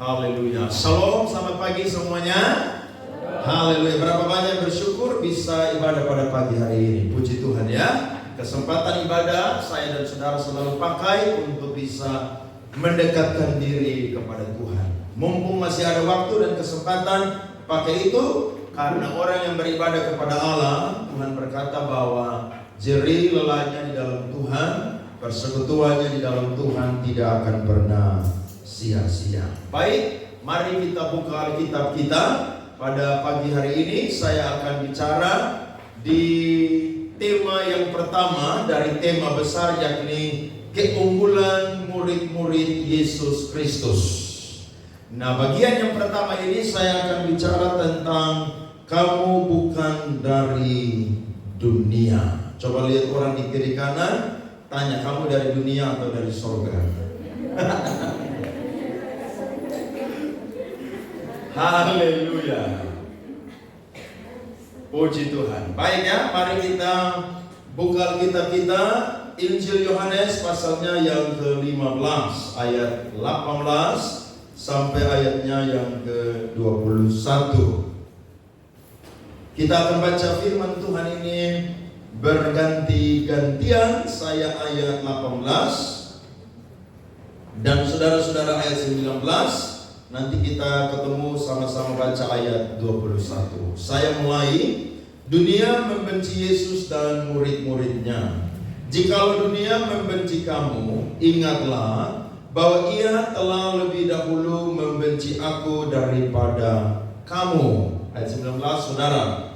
Haleluya. Shalom, selamat pagi semuanya. Haleluya. Berapa banyak bersyukur bisa ibadah pada pagi hari ini. Puji Tuhan ya. Kesempatan ibadah saya dan saudara selalu pakai untuk bisa mendekatkan diri kepada Tuhan. Mumpung masih ada waktu dan kesempatan, pakai itu. Karena orang yang beribadah kepada Allah, Tuhan berkata bahwa jerih lelahnya di dalam Tuhan, persekutuannya di dalam Tuhan tidak akan pernah sia-sia. Baik, mari kita buka Alkitab kita. Pada pagi hari ini saya akan bicara di tema yang pertama dari tema besar, yakni keunggulan murid-murid Yesus Kristus. Nah, bagian yang pertama ini saya akan bicara tentang kamu bukan dari dunia. Coba lihat orang di kiri kanan, tanya, kamu dari dunia atau dari surga? Haleluya. Puji Tuhan. Baik ya, mari kita buka Alkitab kita, Injil Yohanes pasalnya yang ke-15 ayat 18 sampai ayatnya yang ke-21. Kita akan baca firman Tuhan ini berganti-gantian. Saya ayat 18 dan saudara-saudara ayat 19. Nanti kita ketemu sama-sama baca ayat 21. Saya mulai. Dunia membenci Yesus dan murid-muridnya. Jikalau dunia membenci kamu, ingatlah bahwa ia telah lebih dahulu membenci aku daripada kamu. Ayat 19, saudara.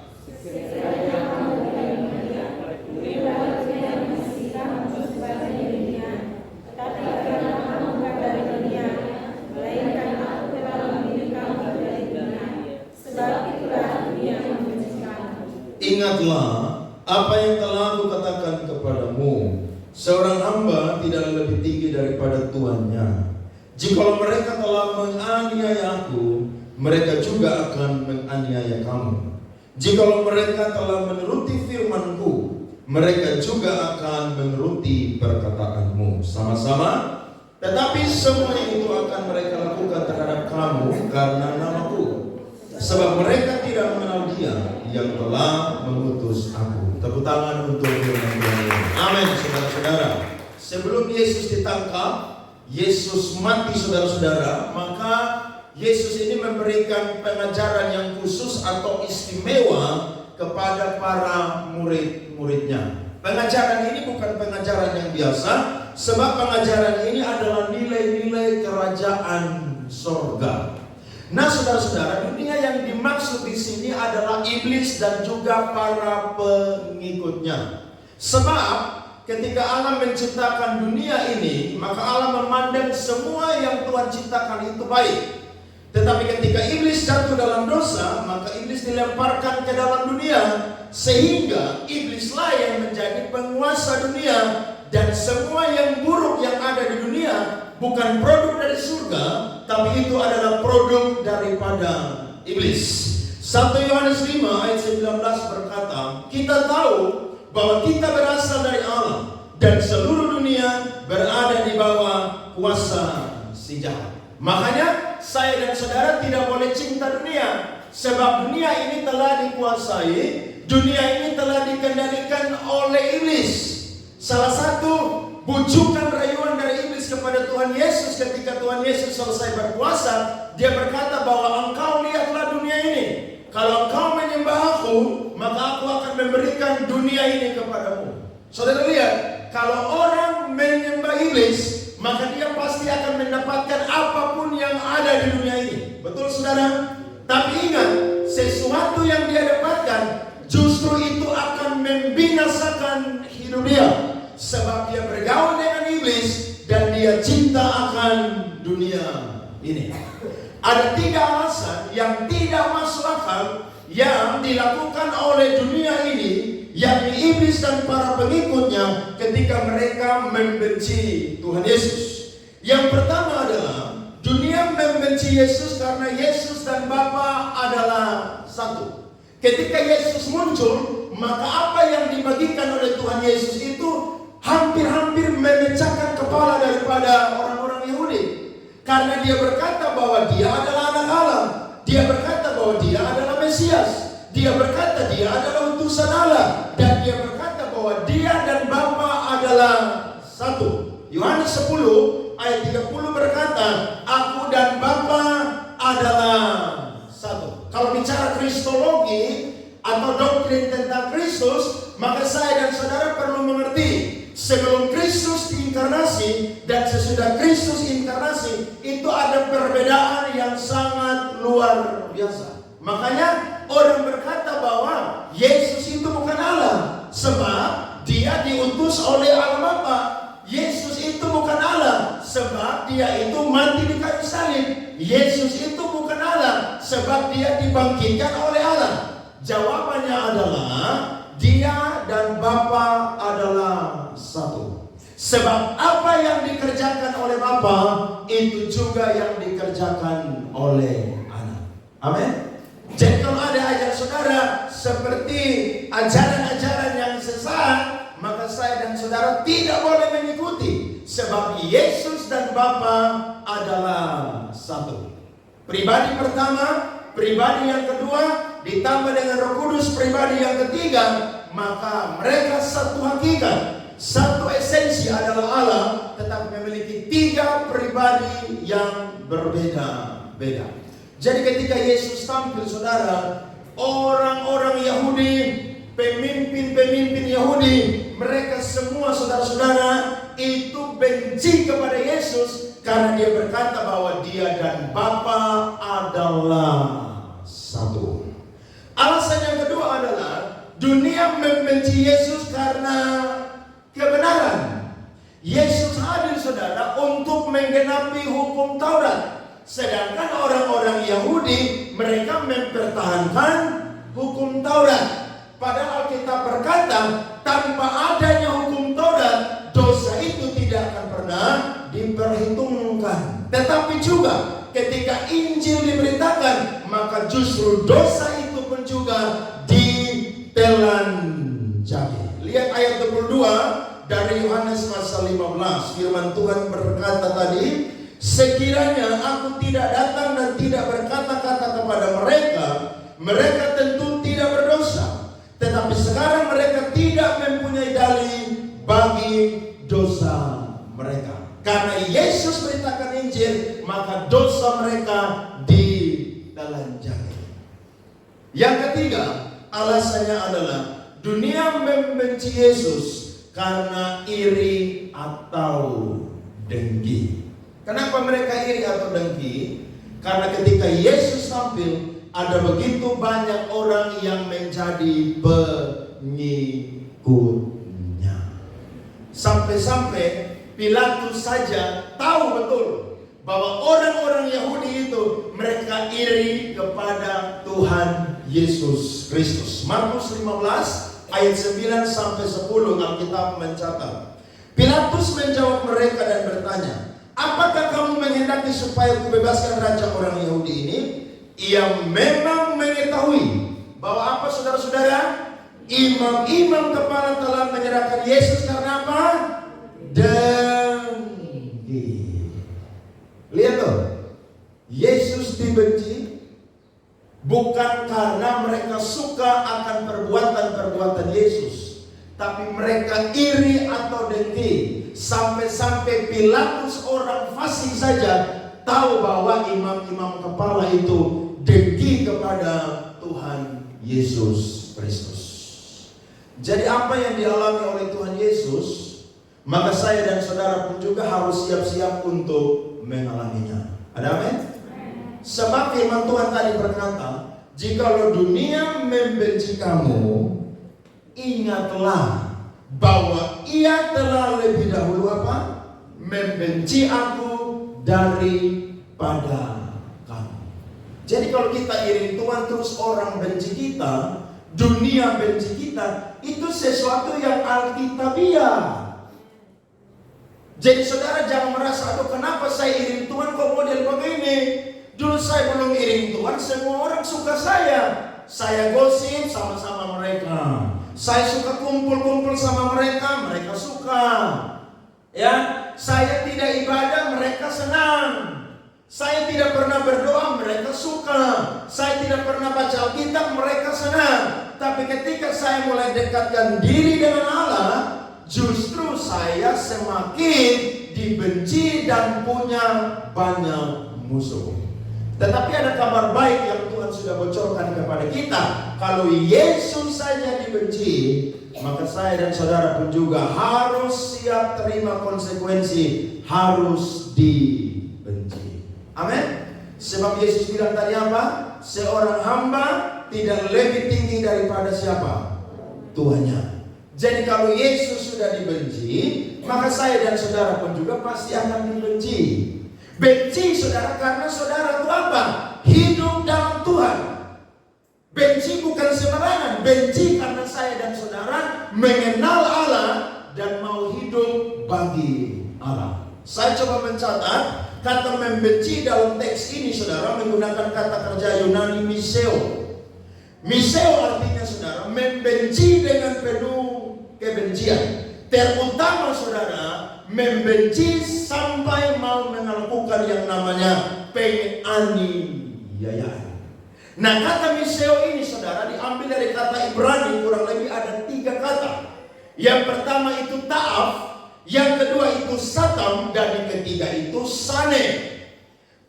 Ingatlah apa yang telah aku katakan kepadamu, seorang hamba tidaklah lebih tinggi daripada tuannya. Jikalau mereka telah menganiaya aku, mereka juga akan menganiaya kamu. Jikalau mereka telah menuruti firman-Ku, mereka juga akan menuruti perkataanmu. Sama-sama. Tetapi semua itu akan mereka lakukan terhadap kamu karena nama-Ku, sebab mereka tidak mengenal Dia yang telah mengutus aku. Tepuk tangan untuk firman Tuhan. Amin, saudara-saudara. Sebelum Yesus ditangkap, Yesus mati, saudara-saudara, maka Yesus ini memberikan pengajaran yang khusus atau istimewa kepada para murid-muridnya. Pengajaran ini bukan pengajaran yang biasa, sebab pengajaran ini adalah nilai-nilai kerajaan sorga. Nah, saudara-saudara, dunia yang dimaksud di sini adalah iblis dan juga para pengikutnya. Sebab ketika Allah menciptakan dunia ini, maka Allah memandang semua yang Tuhan ciptakan itu baik. Tetapi ketika iblis jatuh dalam dosa, maka iblis dilemparkan ke dalam dunia, sehingga iblislah yang menjadi penguasa dunia. Dan semua yang buruk yang ada di dunia bukan produk dari surga, tapi itu adalah produk daripada iblis. 1 Yohanes 5 ayat 19 berkata, kita tahu bahwa kita berasal dari Allah dan seluruh dunia berada di bawah kuasa si jahat. Makanya saya dan saudara tidak boleh cinta dunia, sebab dunia ini telah dikuasai, dunia ini telah dikendalikan oleh iblis. Salah satu bujukan rayuan dari iblis kepada Tuhan Yesus ketika Tuhan Yesus selesai berkuasa, dia berkata bahwa engkau lihatlah dunia ini. Kalau engkau menyembah aku, maka aku akan memberikan dunia ini kepadamu. Saudara lihat, kalau orang menyembah iblis, maka dia pasti akan mendapatkan apapun yang ada di dunia ini. Betul, saudara? Tapi ingat, sesuatu yang dia dapatkan justru itu akan membinasakan hidup dia. Sebab dia bergaul dengan iblis dan dia cinta akan dunia ini. Ada 3 alasan yang tidak masuk akal yang dilakukan oleh dunia ini, yakni iblis dan para pengikutnya ketika mereka membenci Tuhan Yesus. Yang pertama adalah dunia membenci Yesus karena Yesus dan Bapa adalah satu. Ketika Yesus muncul, maka apa yang dibagikan oleh Tuhan Yesus itu hampir-hampir memecahkan kepala daripada orang-orang Yahudi. Karena dia berkata bahwa dia adalah anak Allah. Dia berkata bahwa dia adalah Mesias. Dia berkata dia adalah utusan Allah. Dan dia berkata bahwa dia dan Bapa adalah satu. Yohanes 10 ayat 30 berkata, aku dan Bapa adalah satu. Kalau bicara kristologi atau doktrin tentang Kristus, maka saya dan saudara perlu mengerti sebelum Kristus diinkarnasi dan sesudah Kristus inkarnasi itu ada perbedaan yang sangat luar biasa. Makanya orang berkata bahwa Yesus itu bukan Allah sebab dia diutus oleh Allah Bapa. Yesus itu bukan Allah sebab dia itu mati di kayu salib. Yesus itu bukan Allah sebab dia dibangkitkan oleh Allah. Jawabannya adalah dia dan Bapa adalah satu. Sebab apa yang dikerjakan oleh Bapa itu juga yang dikerjakan oleh Anak. Amin. Jadi kalau ada ayat saudara seperti ajaran-ajaran yang sesat, maka saya dan saudara tidak boleh mengikuti. Sebab Yesus dan Bapa adalah satu. Pribadi pertama, pribadi yang kedua, ditambah dengan Roh Kudus pribadi yang ketiga, maka mereka satu hakikat, satu esensi adalah Allah, tetapi memiliki tiga pribadi yang berbeda-beda. Jadi ketika Yesus tampil saudara, orang-orang Yahudi, pemimpin-pemimpin Yahudi, mereka semua saudara-saudara itu benci kepada Yesus karena dia berkata bahwa dia dan Bapa adalah satu. Alasan yang kedua adalah dunia membenci Yesus karena kebenaran. Yesus hadir saudara untuk menggenapi hukum Taurat. Sedangkan orang-orang Yahudi mereka mempertahankan hukum Taurat. Padahal Alkitab berkata tanpa adanya hukum Taurat dosa itu tidak akan pernah diperhitungkan. Tetapi juga ketika Injil diberitakan maka justru dosa itu pun juga ditelanjangi. Lihat ayat 22 dari Yohanes pasal 15. Firman Tuhan berkata tadi, sekiranya aku tidak datang dan tidak berkata-kata kepada mereka, mereka tentu tidak berdosa. Tetapi sekarang mereka tidak mempunyai dalih bagi dosa mereka. Karena Yesus beritakan Injil, maka dosa mereka ditelanjangi. Yang ketiga, alasannya adalah dunia membenci Yesus karena iri atau dengki. Kenapa mereka iri atau dengki? Karena ketika Yesus tampil, ada begitu banyak orang yang menjadi pengikutnya. Sampai-sampai Pilatus saja tahu betul bahwa orang-orang Yahudi itu mereka iri kepada Tuhan Yesus Kristus. Markus 15 ayat 9 sampai 10 Alkitab mencatat. Pilatus menjawab mereka dan bertanya, apakah kamu menghendaki supaya kubebaskan raja orang Yahudi ini? Ia memang mengetahui bahwa apa saudara-saudara? Imam-imam kepala telah menyerahkan Yesus karena apa? Dengki. Lihat loh, Yesus dibenci bukan karena mereka suka akan perbuatan-perbuatan Yesus, tapi mereka iri atau dengki. Sampai-sampai Pilatus orang fasik saja tahu bahwa imam-imam kepala itu dengki kepada Tuhan Yesus Kristus. Jadi apa yang dialami oleh Tuhan Yesus, maka saya dan saudara pun juga harus siap-siap untuk mengalaminya. Ada amin? Sebab firman Tuhan tadi berkata, jikalau dunia membenci kamu, ingatlah bahwa ia telah lebih dahulu apa? Membenci aku daripada kamu. Jadi kalau kita iri Tuhan terus orang benci kita, dunia benci kita, itu sesuatu yang alkitabiah. Jadi saudara jangan merasa, aduh kenapa saya iring Tuhan kok model begini. Dulu saya belum iring Tuhan, semua orang suka saya. Saya gosip sama-sama mereka. Saya suka kumpul-kumpul sama mereka, mereka suka. Ya, saya tidak ibadah, mereka senang. Saya tidak pernah berdoa, mereka suka. Saya tidak pernah baca Alkitab, mereka senang. Tapi ketika saya mulai dekatkan diri dengan Allah, justru saya semakin dibenci dan punya banyak musuh. Tetapi ada kabar baik yang Tuhan sudah bocorkan kepada kita. Kalau Yesus saja dibenci, maka saya dan saudara pun juga harus siap terima konsekuensi, harus dibenci. Amin. Sebab Yesus bilang tadi apa? Seorang hamba tidak lebih tinggi daripada siapa? Tuhannya. Jadi kalau Yesus sudah dibenci, maka saya dan saudara pun juga pasti akan dibenci. Benci saudara karena saudara itu apa? Hidup dalam Tuhan. Benci bukan sembarangan. Benci karena saya dan saudara mengenal Allah dan mau hidup bagi Allah. Saya coba mencatat kata membenci dalam teks ini saudara menggunakan kata kerja Yunani miseo. Miseo artinya saudara membenci dengan penuh kebencian. Terutama saudara membenci sampai mau melakukan yang namanya penganiayaan. Nah, kata miseo ini saudara diambil dari kata Ibrani, kurang lebih ada 3 kata. Yang pertama itu ta'af, yang kedua itu satam, dan yang ketiga itu sane.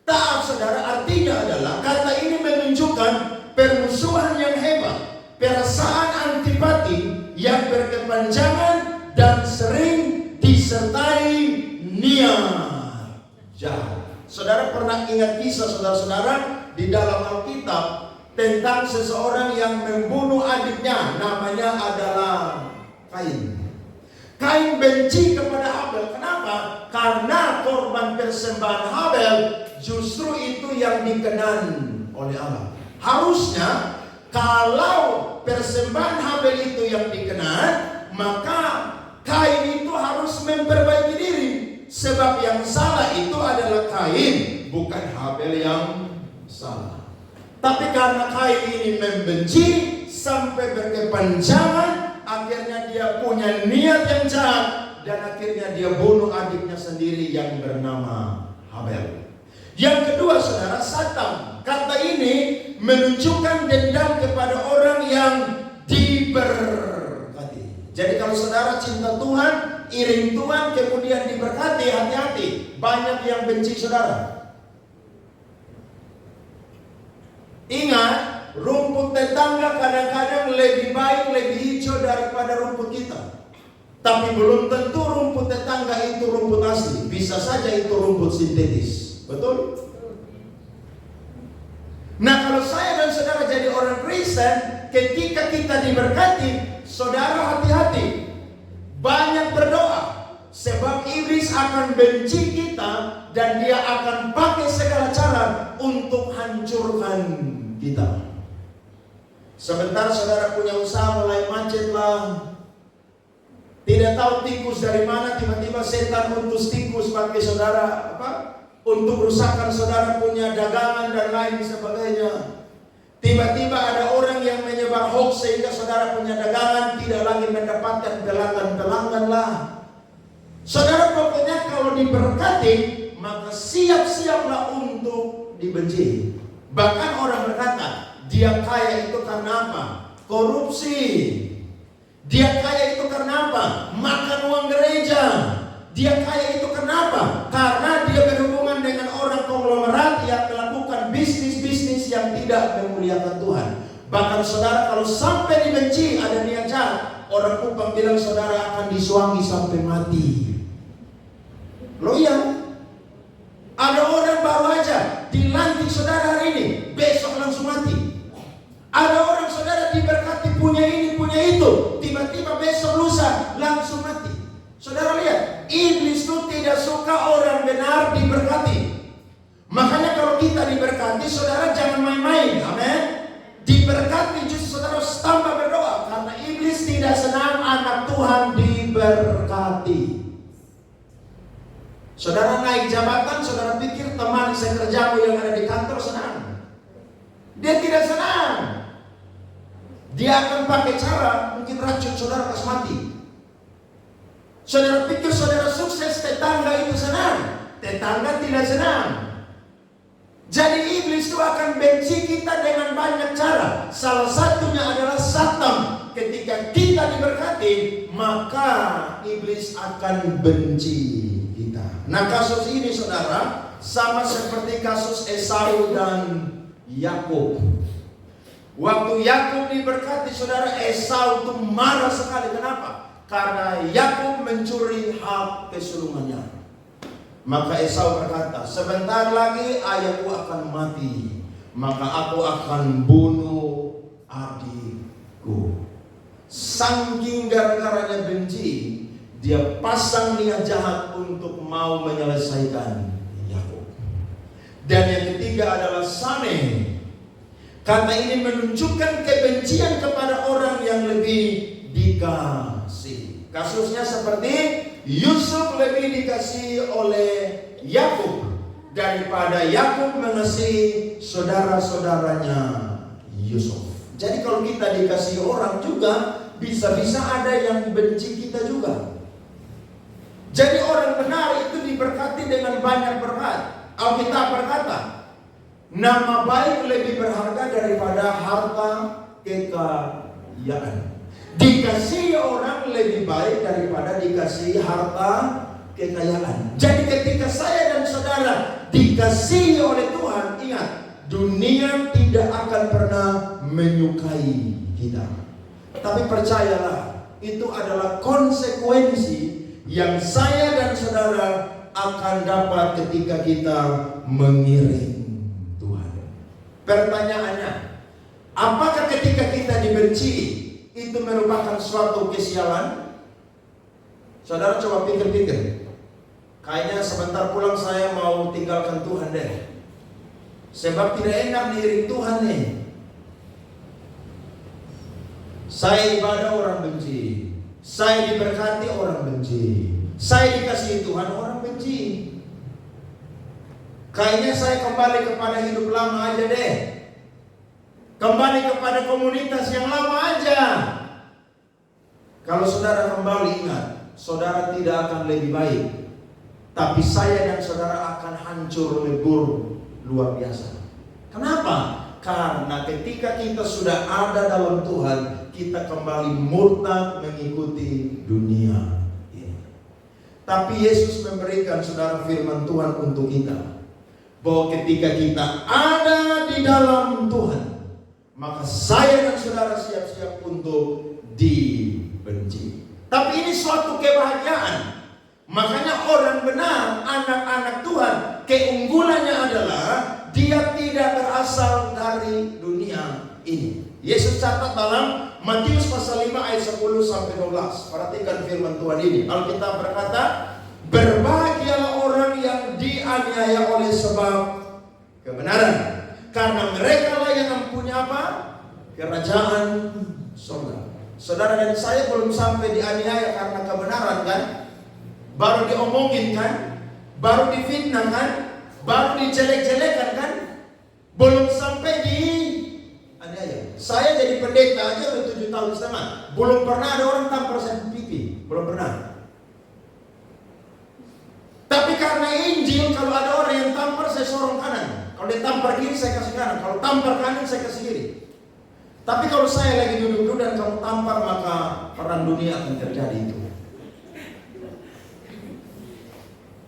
Ta'af saudara artinya adalah kata ini menunjukkan permusuhan yang hebat, perasaan antipati yang berkepanjangan dan sering disertai niat jahat. Saudara pernah ingat kisah saudara-saudara di dalam Alkitab tentang seseorang yang membunuh adiknya, namanya adalah Kain. Kain benci kepada Habel. Kenapa? Karena korban persembahan Habel justru itu yang dikenan oleh Allah. Harusnya kalau persembahan Habel itu yang dikenan, maka Kain itu harus memperbaiki diri. Sebab yang salah itu adalah Kain, bukan Habel yang salah. Tapi karena Kain ini membenci sampai berkepanjangan, akhirnya dia punya niat yang jahat dan akhirnya dia bunuh adiknya sendiri yang bernama Habel. Yang kedua saudara, satam. Kata ini menunjukkan dendam kepada orang yang diberkati. Jadi kalau saudara cinta Tuhan, iring Tuhan, kemudian diberkati, hati-hati. Banyak yang benci saudara. Ingat, rumput tetangga kadang-kadang lebih baik, lebih hijau daripada rumput kita. Tapi belum tentu rumput tetangga itu rumput asli. Bisa saja itu rumput sintetis. Betul? Nah, kalau saya dan saudara jadi orang Kristen, ketika kita diberkati, saudara hati-hati. Banyak berdoa. Sebab iblis akan benci kita dan dia akan pakai segala cara untuk hancurkan kita. Sebentar saudara punya usaha mulai macet lah. Tidak tahu tikus dari mana, tiba-tiba setan utus tikus pakai saudara untuk rusakkan saudara punya dagangan dan lain sebagainya. Tiba-tiba ada orang yang menyebar hoax sehingga saudara punya dagangan tidak lagi mendapatkan pelanggan-pelanggan lah. Saudara pokoknya kalau diberkati, maka siap-siaplah untuk dibenci. Bahkan orang berkata, dia kaya itu karena apa? Korupsi. Dia kaya itu karena apa? Makan uang gereja. Dia kaya itu kenapa? Karena dia berhubungan dengan orang konglomerat yang melakukan bisnis-bisnis yang tidak memuliakan Tuhan. Bahkan saudara kalau sampai dibenci, ada niat jahat, orang Kupang bilang saudara akan disuangi sampai mati. Loh iya, ada orang baru aja dilantik saudara hari ini, besok langsung mati. Ada orang saudara diberkati punya ini, punya itu, tiba-tiba besok lusa langsung mati. Saudara lihat, iblis itu tidak suka orang benar diberkati. Makanya kalau kita diberkati, saudara jangan main-main. Amin. Diberkati justru saudara harus tambah berdoa, karena iblis tidak senang anak Tuhan diberkati. Saudara naik jabatan, saudara pikir teman sekerjamu yang ada di kantor senang. Dia tidak senang. Dia akan pakai cara mungkin racun saudara pas mati. Saudara pikir saudara sukses, tetangga itu senang. Tetangga tidak senang. Jadi iblis itu akan benci kita dengan banyak cara. Salah satunya adalah Satan. Ketika kita diberkati, maka iblis akan benci kita. Nah, kasus ini saudara sama seperti kasus Esau dan Yakub. Waktu Yakub diberkati, saudara, Esau itu marah sekali. Kenapa? Karena Yakub mencuri hak kesulungannya. Maka Esau berkata, sebentar lagi ayahku akan mati, maka aku akan bunuh adikku. Saking gara-garanya benci, dia pasang niat jahat untuk mau menyelesaikan Yakub. Dan yang ketiga adalah Sameh. Kata ini menunjukkan kebencian kepada orang yang lebih dikasih. Kasusnya seperti Yusuf lebih dikasihi oleh Yakub daripada Yakub mengasihi saudara-saudaranya Yusuf. Jadi kalau kita dikasihi orang juga, bisa-bisa ada yang benci kita juga. Jadi orang benar itu diberkati dengan banyak berkat. Alkitab berkata, nama baik lebih berharga daripada harta kekayaan. Dikasihi orang lebih baik daripada dikasihi harta kekayaan. Jadi ketika saya dan saudara dikasihi oleh Tuhan, ingat, dunia tidak akan pernah menyukai kita. Tapi percayalah, itu adalah konsekuensi yang saya dan saudara akan dapat ketika kita mengiring Tuhan. Pertanyaannya, apakah ketika kita dibenci itu merupakan suatu kesialan? Saudara coba pikir-pikir. Kayaknya sebentar pulang saya mau tinggalkan Tuhan deh. Sebab tidak enak diiring Tuhan nih. Saya ibadah orang benci. Saya diberkati orang benci. Saya dikasihi Tuhan orang benci. Kayaknya saya kembali kepada hidup lama aja deh. Kembali kepada komunitas yang lama aja. Kalau saudara kembali, ingat, saudara tidak akan lebih baik, tapi saya dan saudara akan hancur lebur luar biasa. Kenapa? Karena ketika kita sudah ada dalam Tuhan, kita kembali murtad mengikuti dunia ini. Tapi Yesus memberikan saudara firman Tuhan untuk kita, bahwa ketika kita ada di dalam Tuhan, maka saya dan saudara siap-siap untuk dibenci. Tapi ini suatu kebahagiaan. Makanya orang benar, anak-anak Tuhan, keunggulannya adalah dia tidak berasal dari dunia ini. Yesus catat dalam Matius pasal 5 ayat 10 sampai 12. Perhatikan firman Tuhan ini. Alkitab berkata, berbahagialah orang yang dianiaya oleh sebab kebenaran, karena mereka lah yang mempunyai apa? Kerajaan surga. Saudara dan saya belum sampai dianiaya karena kebenaran kan? Baru diomongin kan? Baru difitnah kan? Baru dijelek-jelekan kan? Belum sampai di aniaya. Saya jadi pendeta aja udah 7 tahun setengah. Belum pernah ada orang tampar saya pipi. Belum pernah. Tapi karena Injil, kalau ada orang yang tampar saya sorong kanan. Kalau dia tampar kiri saya kasih kanan. Kalau tampar kanan saya kasih kiri. Tapi kalau saya lagi duduk-duduk dan kamu tampar, maka perang dunia akan terjadi itu.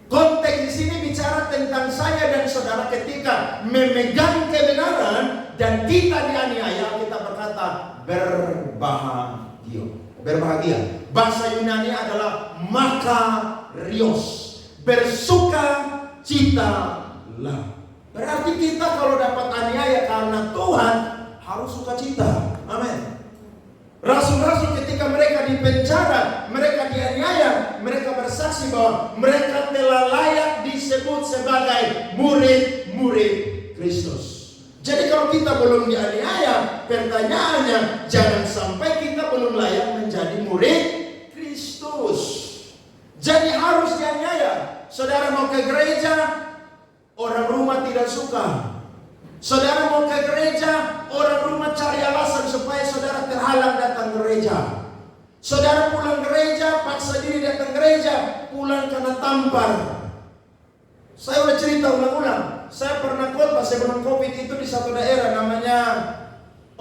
Konteks di sini bicara tentang saya dan saudara ketika memegang kebenaran dan kita dianiaya, kita berkata berbahagia. Berbahagia. Bahasa Yunani adalah makarios. Bersuka citalah. Berarti kita kalau dapat aniaya karena Tuhan harus sukacita. Amin. Rasul-rasul ketika mereka dipenjara, mereka dianiaya, mereka bersaksi bahwa mereka telah layak disebut sebagai murid-murid Kristus. Jadi kalau kita belum dianiaya, pertanyaannya jangan sampai kita belum layak menjadi murid Kristus. Jadi harus dianiaya. Saudara mau ke gereja, orang rumah tidak suka. Saudara mau ke gereja, orang rumah cari alasan supaya saudara terhalang datang gereja. Saudara pulang gereja, paksa diri datang gereja, pulang karena tampar. Saya udah cerita ulang-ulang. Saya pernah khotbah sebelum COVID itu di satu daerah namanya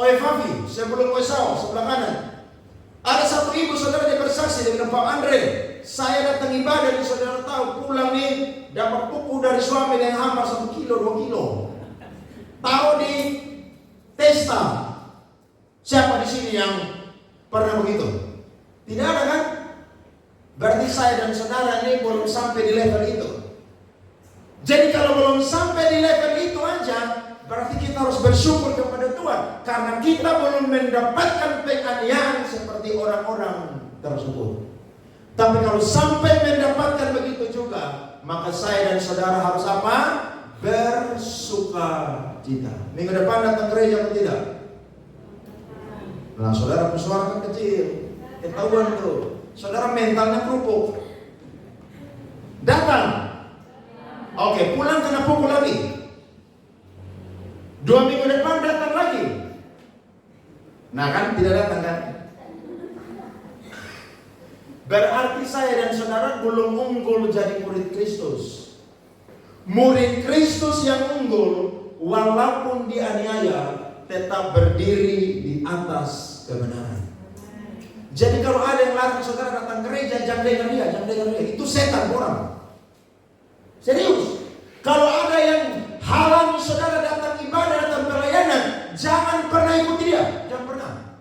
Oevavi, sebelum Oesau, sebelah kanan. Ada satu ibu saudara dia bersaksi, dia bilang, Pak Andre, saya datang ibadah nih, saudara tahu, pulang nih dapat buku dari suami yang hambar 1 kilo, 2 kilo. Tahu di Testa. Siapa di sini yang pernah begitu? Tidak ada kan? Berarti saya dan saudara ini belum sampai di level itu. Jadi kalau belum sampai di level itu aja, berarti kita harus bersyukur kepada Tuhan. Karena kita belum mendapatkan penganiayaan seperti orang-orang tersebut. Tapi kalau sampai mendapatkan begitu juga, maka saya dan saudara harus apa? Bersuka cita. Minggu depan datang gereja atau tidak? Nah, saudara suara kan kecil, ketahuan tuh. Saudara mentalnya kerupuk. Datang. Oke, pulang kena pukul lagi. 2 minggu depan datang lagi. Nah kan tidak datang kan? Berarti saya dan saudara belum unggul jadi murid Kristus. Murid Kristus yang unggul, walaupun dianiaya, tetap berdiri di atas kebenaran. Jadi kalau ada yang larang saudara datang gereja, jangan dengar dia. Itu setan orang. Serius. Kalau ada yang halangi saudara datang ibadah, datang pelayanan, jangan pernah ikuti dia. Jangan pernah.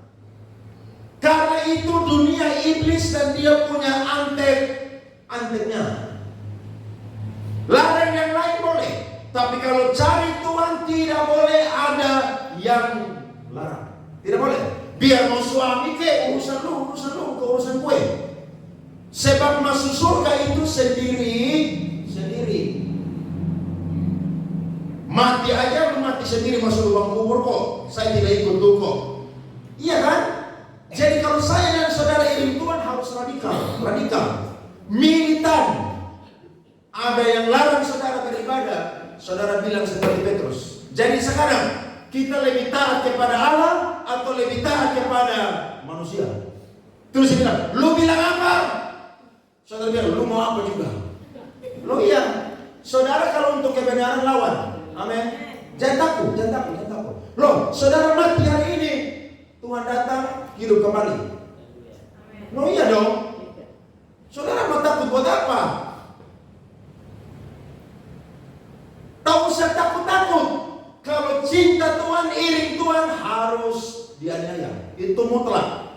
Karena itu dunia iblis dan dia punya anteknya. Larang yang lain boleh, tapi kalau cari Tuhan tidak boleh ada yang larang. Tidak boleh. Biar mau suami ke urusan lu, ke urusan gue. Sebab masuk surga itu sendiri. Mati aja lu mati sendiri masuk lubang kubur kok. Saya tidak ikut lu kok. Iya kan? Jadi kalau saya dan saudara iring Tuhan harus radikal, militan. Ada yang larang saudara beribadah, saudara bilang seperti Petrus. Jadi sekarang kita lebih taat kepada Allah atau lebih taat kepada manusia? Terus dia bilang, lu bilang apa? Saudara bilang, lu mau apa juga? Lu iya. Saudara kalau untuk kebenaran lawan. Amin. Jangan takut. Loh, saudara mati hari ini, Tuhan datang, hidup kembali. Loh iya dong. Saudara mau takut buat apa? Tak usah takut. Kalau cinta Tuhan, iring Tuhan harus dianiaya. Itu mutlak.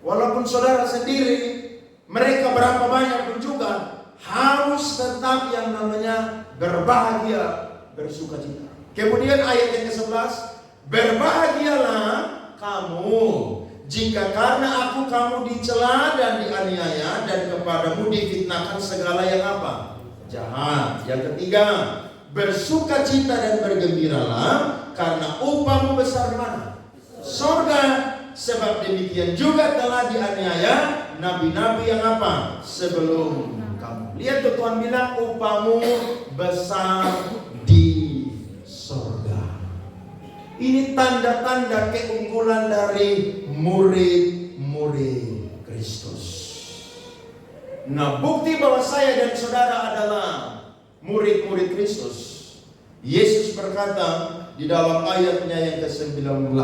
Walaupun saudara sendiri, mereka berapa banyak pun juga, harus tetap yang namanya berbahagia, bersuka cita. Kemudian ayat yang ke-11, berbahagialah kamu jika karena aku kamu dicela dan dianiaya dan kepadamu difitnahkan segala yang apa? Jahat. Yang ketiga, bersuka cita dan bergembiralah karena upahmu besar di mana? Surga. Sebab demikian juga telah dianiaya nabi-nabi yang apa? Sebelum kamu. Lihat tuh Tuhan bilang upahmu besar di surga. Ini tanda-tanda keunggulan dari murid-murid Kristus. Nah, bukti bahwa saya dan saudara adalah murid-murid Kristus. Yesus berkata di dalam ayatnya yang ke-19,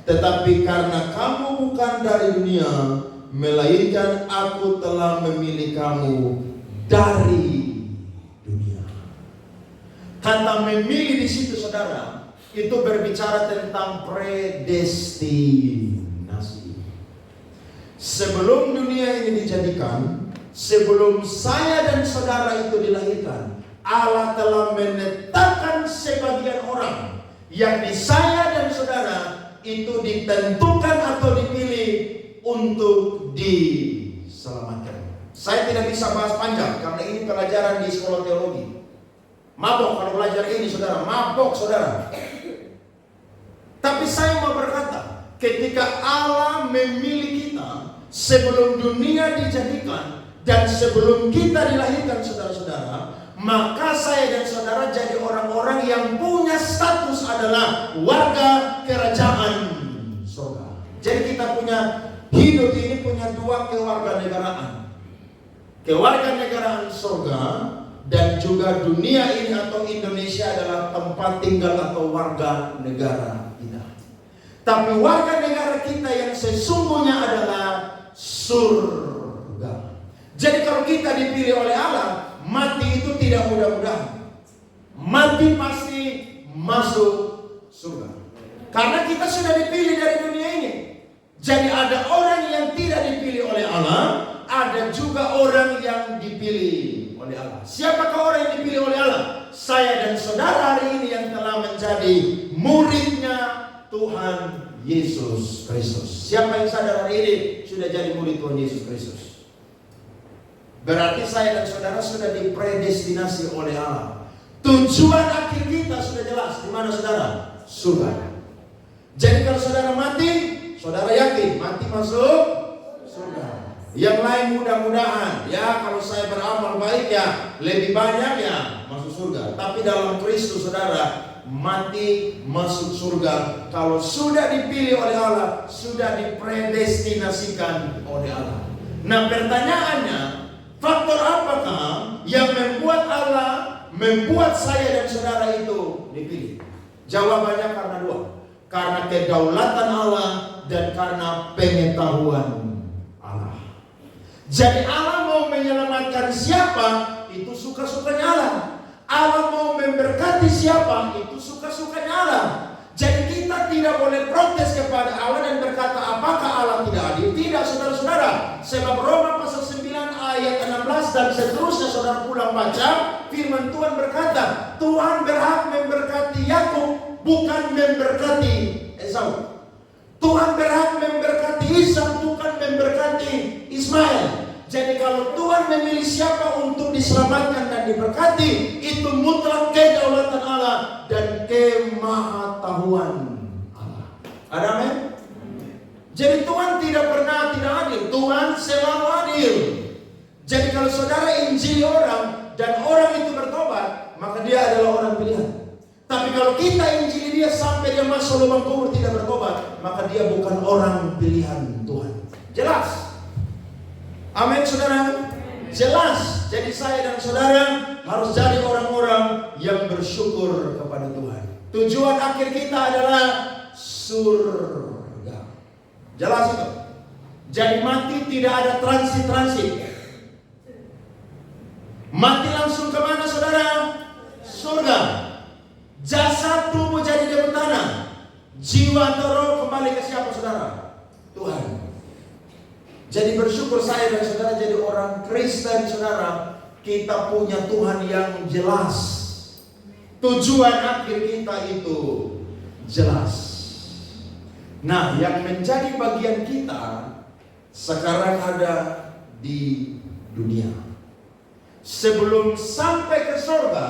tetapi karena kamu bukan dari dunia, melainkan aku telah memilih kamu dari dunia. Kata memilih di situ saudara, itu berbicara tentang predestinasi. Sebelum dunia ini dijadikan, sebelum saya dan saudara itu dilahirkan, Allah telah menetapkan sebagian orang yang di saya dan saudara itu ditentukan atau dipilih untuk diselamatkan. Saya tidak bisa bahas panjang karena ini pelajaran di sekolah teologi. Mabok kalau belajar ini saudara, mabok saudara. Tapi saya mau berkata, ketika Allah memilih kita sebelum dunia dijadikan dan sebelum kita dilahirkan saudara-saudara, maka saya dan saudara jadi orang-orang yang punya status adalah warga kerajaan surga. Jadi kita punya hidup ini punya 2 kewarganegaraan. kewarganegaraan surga dan juga dunia ini atau Indonesia adalah tempat tinggal atau warga negara kita. Tapi warga negara kita yang sesungguhnya adalah surga. Jadi kalau kita dipilih oleh Allah, mati itu tidak mudah-mudahan. Mati pasti masuk surga. Karena kita sudah dipilih dari dunia ini. Jadi ada orang yang tidak dipilih oleh Allah, ada juga orang yang dipilih oleh Allah. Siapakah orang yang dipilih oleh Allah? Saya dan saudara hari ini yang telah menjadi muridnya Tuhan Yesus Kristus. Siapa yang sadar hari ini sudah jadi murid Tuhan Yesus Kristus? Berarti saya dan saudara sudah dipredestinasi oleh Allah. Tujuan akhir kita sudah jelas. Di mana saudara? Surga. Jadi kalau saudara mati, saudara yakin mati masuk surga. Yang lain mudah-mudahan, ya kalau saya beramal baik ya lebih banyak ya masuk surga. Tapi dalam Kristus saudara, mati masuk surga. Kalau sudah dipilih oleh Allah, sudah dipredestinasikan oleh Allah. Nah pertanyaannya, faktor apakah yang membuat Allah membuat saya dan saudara itu dipilih? Jawabannya karena dua. Karena kedaulatan Allah dan karena pengetahuan Allah. Jadi Allah mau menyelamatkan siapa, itu suka-sukanya Allah. Allah mau memberkati siapa, itu suka-sukanya Allah. Jadi kita tidak boleh protes kepada Allah dan berkata apakah Allah tidak adil. Tidak saudara-saudara. Sebab Roma pasal 9 ayat 16 dan seterusnya saudara pulang baca, firman Tuhan berkata, Tuhan berhak memberkati Yakub, bukan memberkati Esau. Tuhan berhak memberkati Ishak, bukan memberkati Ismail. Jadi kalau Tuhan memilih siapa untuk diselamatkan dan diberkati, itu mutlak kedaulatan Allah dan kemahatauan Allah. Ada amin? Jadi Tuhan tidak pernah tidak adil. Tuhan selalu adil. Jadi kalau saudara injili orang dan orang itu bertobat, maka dia adalah orang pilihan. Tapi kalau kita injili dia sampai dia masuk lubang kubur tidak bertobat, maka dia bukan orang pilihan Tuhan. Jelas? Amin saudara? Jelas. Jadi saya dan saudara harus jadi orang-orang yang bersyukur kepada Tuhan. Tujuan akhir kita adalah surga. Jelas itu? Jadi mati tidak ada transit. Mati langsung kemana saudara? Surga. Jasad tubuh jadi debu tanah. Jiwa atau roh kembali ke siapa saudara? Tuhan. Jadi bersyukur saya dan saudara jadi orang Kristen saudara. Kita punya Tuhan yang jelas. Tujuan akhir kita itu jelas. Nah yang menjadi bagian kita sekarang ada di dunia. Sebelum sampai ke surga,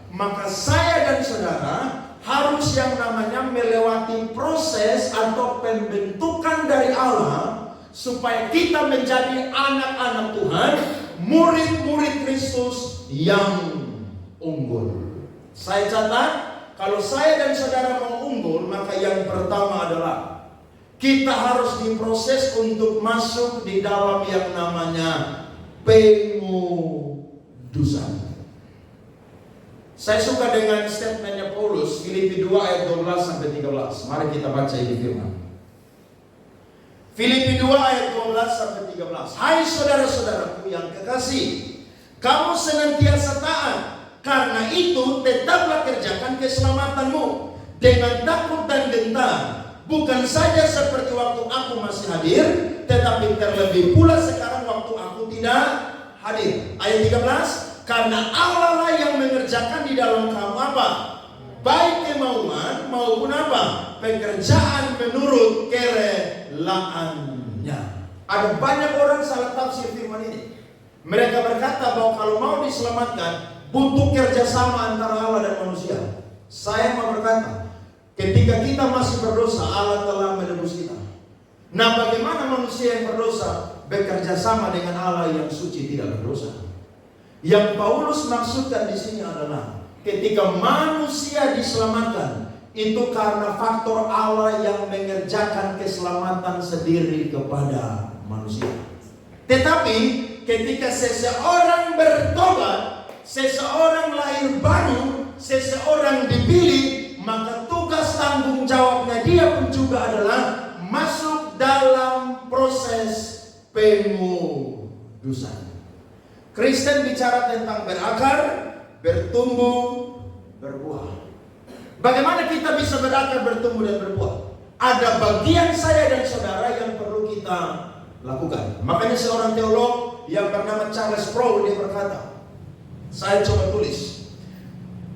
maka saya dan saudara harus yang namanya melewati proses atau pembentukan dari Allah supaya kita menjadi anak-anak Tuhan, murid-murid Kristus yang unggul. Saya catat, kalau saya dan saudara mau unggul, maka yang pertama adalah kita harus diproses untuk masuk di dalam yang namanya pengudusan. Saya suka dengan statementnya Paulus, Filipi 2 ayat 12 sampai 13. Mari kita baca ini firman. Filipi 2 ayat 12 sampai 13. Hai saudara-saudaraku yang kekasih, kamu senantiasa taat. Karena itu tetaplah kerjakan keselamatanmu dengan takut dan gentar. Bukan saja seperti waktu aku masih hadir, tetapi terlebih pula sekarang waktu aku tidak hadir. Ayat 13. Karena Allah lah yang mengerjakan di dalam kamu apa? Baik kemauan maupun apa? Pekerjaan menurut kerelaannya. Ada banyak orang salah tafsir firman ini. Mereka berkata bahwa kalau mau diselamatkan butuh kerjasama antara Allah dan manusia. Saya mau berkata, ketika kita masih berdosa, Allah telah menebus kita. Nah, bagaimana manusia yang berdosa bekerja sama dengan Allah yang suci tidak berdosa? Yang Paulus maksudkan di sini adalah ketika manusia diselamatkan, itu karena faktor Allah yang mengerjakan keselamatan sendiri kepada manusia. Tetapi ketika seseorang bertobat, seseorang lahir baru, seseorang dipilih, maka tugas tanggung jawabnya dia pun juga adalah masuk dalam proses pengudusan. Kristen bicara tentang berakar, bertumbuh, berbuah. Bagaimana kita bisa berakar, bertumbuh, dan berbuah? Ada bagian saya dan saudara yang perlu kita lakukan. Makanya seorang teolog yang bernama Charles Sproul, dia berkata, saya coba tulis,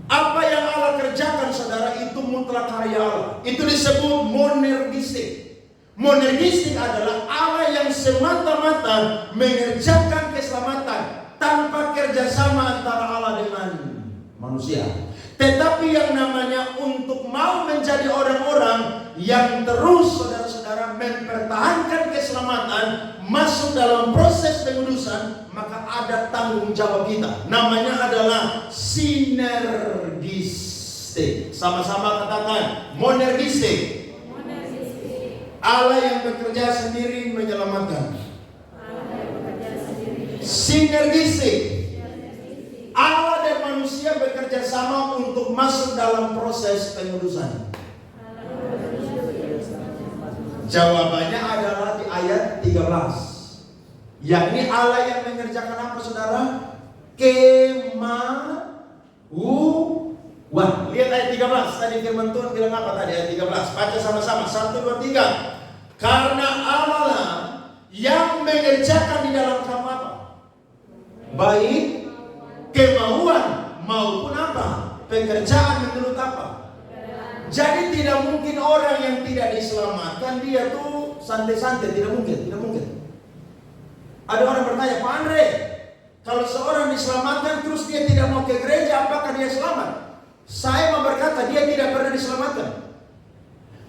apa yang Allah kerjakan saudara itu mutlak karya Allah. Itu disebut monergistik. Monergistik adalah Allah yang semata-mata mengerjakan keselamatan tanpa kerjasama antara Allah dengan manusia. Tetapi yang namanya untuk mau menjadi orang-orang yang terus saudara-saudara mempertahankan keselamatan, masuk dalam proses pengudusan, maka ada tanggung jawab kita. Namanya adalah sinergistik. Sama-sama katakan, monergistik. Allah yang bekerja sendiri menyelamatkan. Sinergistik. Allah dan manusia bekerja sama untuk masuk dalam proses pengudusan. Jawabannya adalah di ayat 13. Yakni Allah yang mengerjakan apa saudara? Kemauan. Lihat ayat 13. Tadi firman Tuhan bilang apa tadi ayat 13? Baca sama-sama. 1, 2, 3. Karena Allah lah yang mengerjakan di dalam kamu apa? Baik kemauan maupun apa? Pekerjaan menurut apa? Jadi tidak mungkin orang yang tidak diselamatkan dia tuh santai-santai, tidak mungkin. Ada orang bertanya, Pak Andre, kalau seorang diselamatkan terus dia tidak mau ke gereja, apakah dia selamat? Saya mau berkata dia tidak pernah diselamatkan.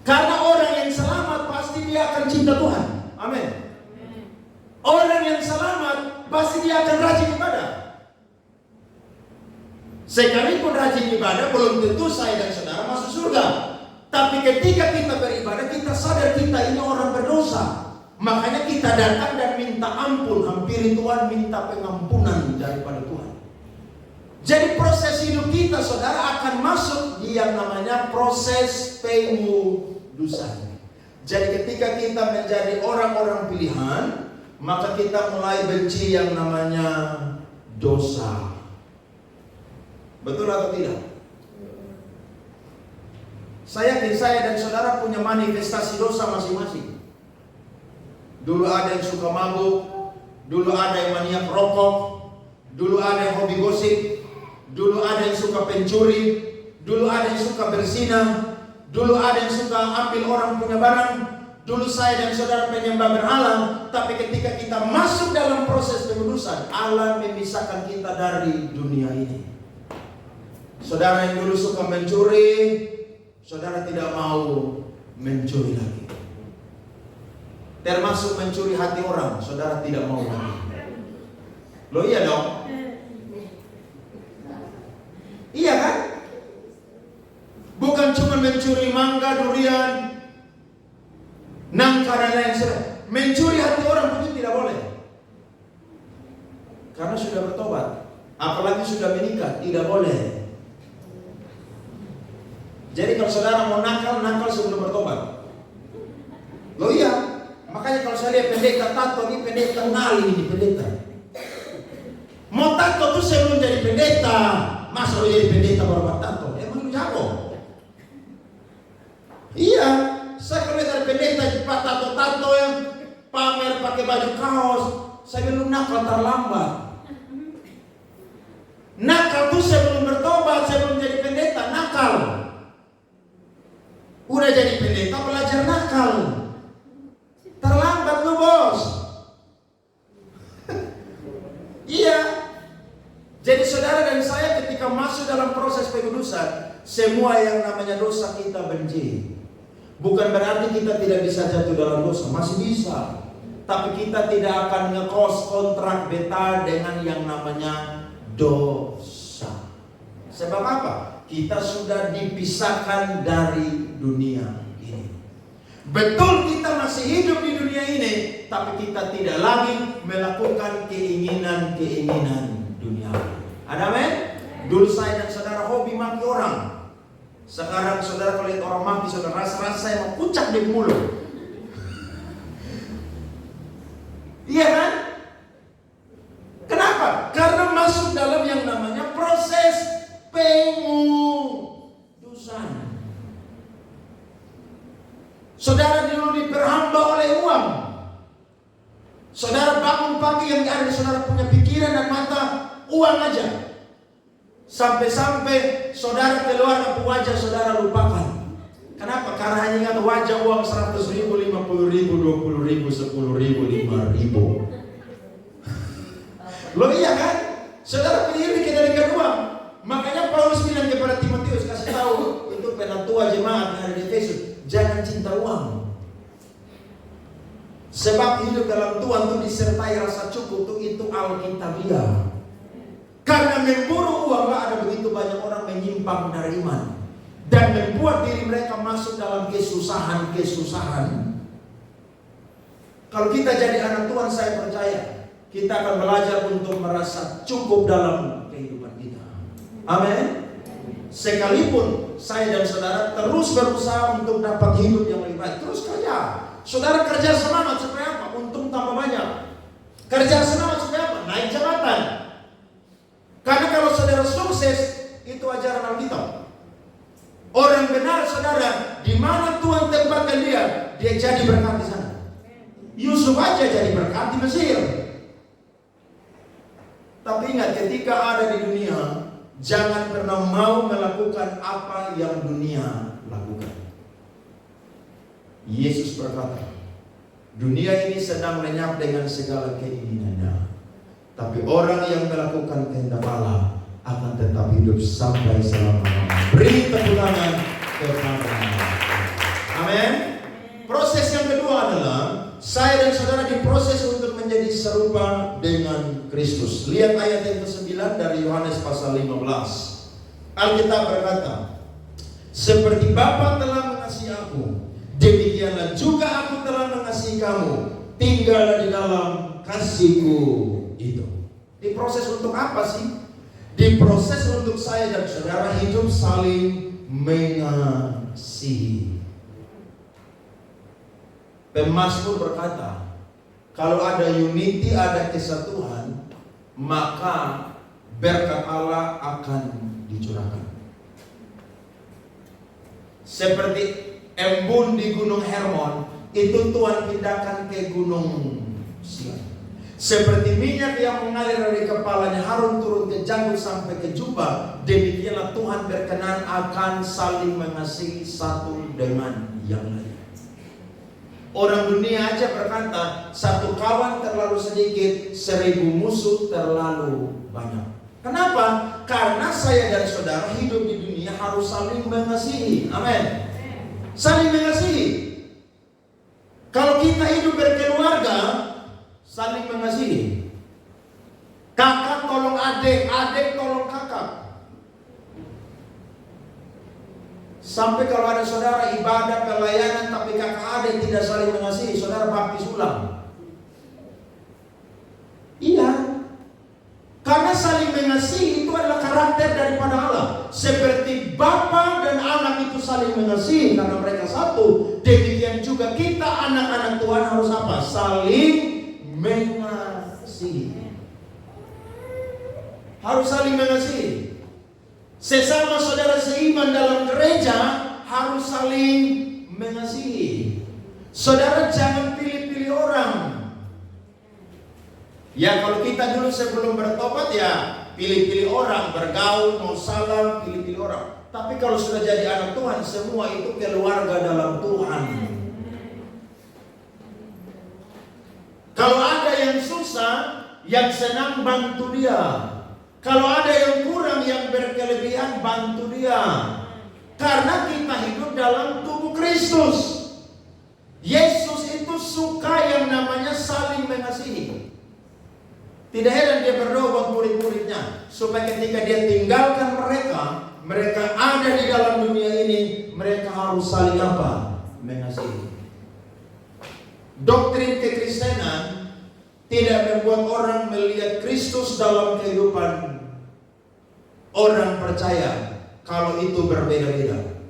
Karena orang yang selamat pasti dia akan cinta Tuhan. Amin. Orang yang selamat pasti dia akan rajin ibadah. Sekalipun rajin ibadah belum tentu saya dan saudara masuk surga. Tapi ketika kita beribadah, kita sadar kita ini orang berdosa. Makanya kita datang dan minta ampun, hampiri Tuhan, minta pengampunan daripada Tuhan. Jadi proses hidup kita saudara akan masuk di yang namanya proses pengudusan. Jadi ketika kita menjadi orang-orang pilihan, maka kita mulai benci yang namanya dosa. Betul atau tidak? Saya yakin saya dan saudara punya manifestasi dosa masing-masing. Dulu ada yang suka mabuk, dulu ada yang maniak rokok, dulu ada yang hobi gosip, dulu ada yang suka pencuri, dulu ada yang suka berzina, dulu ada yang suka ambil orang punya barang, dulu saya dan saudara penyembah berhala. Tapi ketika kita masuk dalam proses pengudusan, Allah memisahkan kita dari dunia ini. Saudara yang dulu suka mencuri, saudara tidak mau mencuri lagi. Termasuk mencuri hati orang, saudara tidak mau lagi. Loh iya dong? Iya kan? Bukan cuma mencuri mangga, durian, nangka dan lain sebagainya. Mencuri hati orang pun tidak boleh. Karena sudah bertobat. Apalagi sudah menikah, tidak boleh. Jadi kalau saudara mau nakal sebelum bertobat. Loh iya. Makanya kalau saya lihat pendeta tato, ini pendeta ngali ini pendeta. Mau tato tuh sebelum jadi pendeta. Masa lu jadi pendeta baru tato? Emang lu jago? Iya. Saya kalau lihat pendeta cepat tato yang pamer pakai baju kaos, saya bilang nakal terlambat. Nakal tuh sebelum bertobat, sebelum jadi pendeta, nakal. Udah jadi pendeta belajar nakal. Terlambat lu bos. Iya. Jadi saudara dan saya ketika masuk dalam proses pengudusan, semua yang namanya dosa kita benci. Bukan berarti kita tidak bisa jatuh dalam dosa, masih bisa. Tapi kita tidak akan ngekos kontrak beta dengan yang namanya dosa. Sebab apa? Kita sudah dipisahkan dari dunia ini. Betul kita masih hidup di dunia ini, tapi kita tidak lagi melakukan keinginan-keinginan dunia. Ada amin? Dulu saya dan saudara hobi maki orang. Sekarang saudara kalau lihat orang maki, saudara rasa saya mau puncak di mulut. Iya kan? Kenapa? Karena masuk dalam yang namanya proses pengudusan. Saudara dulu diperhamba oleh uang. Saudara bangun pagi yang ada di saudara punya pikiran dan mata uang aja. Sampai-sampai saudara keluar ke wajah saudara lupakan. Kenapa? Karena hanya ingat wajah uang 100.000, 50.000, 20.000, 10.000, 5.000. Loh iya kan? Saudara pilih kita dengan uang. Makanya Paulus bilang kepada Timotius, kasih tahu untuk penatua jemaat yang ada di Efesus, jangan cinta uang. Sebab hidup dalam Tuhan itu disertai rasa cukup, itu alkitabiah. Karena memburu uang ada begitu banyak orang menyimpang dari iman dan membuat diri mereka masuk dalam kesusahan. Kalau kita jadi anak Tuhan, saya percaya kita akan belajar untuk merasa cukup dalam kehidupan kita. Amin. Sekalipun saya dan saudara terus berusaha untuk dapat hidup yang lebih baik, terus kerja. Saudara kerja semangat supaya apa? Untung tambah banyak. Kerja semangat supaya apa? Naik jabatan. Karena kalau saudara sukses, itu ajaran Alkitab. Orang benar saudara, di mana Tuhan tempatkan dia jadi berkat di sana. Yusuf aja jadi berkat di Mesir. Tapi ingat, ketika ada di dunia, jangan pernah mau melakukan apa yang dunia lakukan. Yesus berkata, dunia ini sedang lenyap dengan segala keinginannya, tapi orang yang melakukan kehendak Allah akan tetap hidup sampai selama-lamanya. Beri tepuk tangan kepada Allah. Amin. Proses yang kedua adalah saya dan saudara diproses untuk menjadi serupa dengan Kristus. Lihat ayat yang ke-9 dari Yohanes pasal 15. Alkitab berkata, seperti Bapa telah mengasihi aku, demikianlah juga aku telah mengasihi kamu. Tinggallah di dalam kasihku itu. Diproses untuk apa sih? Diproses untuk saya dan saudara hidup saling mengasihi. Pemazmur berkata, kalau ada unity, ada kesatuan, maka berkat Allah akan dicurahkan. Seperti embun di Gunung Hermon, itu Tuhan pindahkan ke Gunung Sion. Seperti minyak yang mengalir dari kepalanya Harun turun ke janggut sampai ke jubah, demikianlah Tuhan berkenan akan saling mengasihi satu dengan yang lain. Orang dunia aja berkata, satu kawan terlalu sedikit, 1.000 musuh terlalu banyak. Kenapa? Karena saya dan saudara hidup di dunia harus saling mengasihi. Amin. Saling mengasihi. Kalau kita hidup berkeluarga, saling mengasihi. Kakak tolong adik, adik tolong kakak. Sampai kalau ada saudara ibadah pelayanan tapi kakak adik tidak saling mengasihi, saudara baptis ulang. Iya. Karena saling mengasihi itu adalah karakter daripada Allah. Seperti Bapa dan anak itu saling mengasihi karena mereka satu, demikian juga kita anak-anak Tuhan harus apa? Saling mengasihi. Harus saling mengasihi. Sesama saudara seiman dalam gereja harus saling mengasihi. Saudara jangan pilih-pilih orang. Ya kalau kita dulu sebelum bertobat ya pilih-pilih orang, bergaul, mau salam, pilih-pilih orang. Tapi kalau sudah jadi anak Tuhan, semua itu keluarga dalam Tuhan. Kalau ada yang susah, yang senang bantu dia. Kalau ada yang kurang, yang berkelebihan, bantu dia. Karena kita hidup dalam tubuh Kristus. Yesus itu suka yang namanya saling mengasihi. Tidak heran dia berdoa buat murid-muridnya, supaya ketika dia tinggalkan mereka ada di dalam dunia ini, mereka harus saling apa? Mengasihi. Doktrin kekristenan tidak membuat orang melihat Kristus dalam kehidupan orang percaya kalau itu berbeda-beda.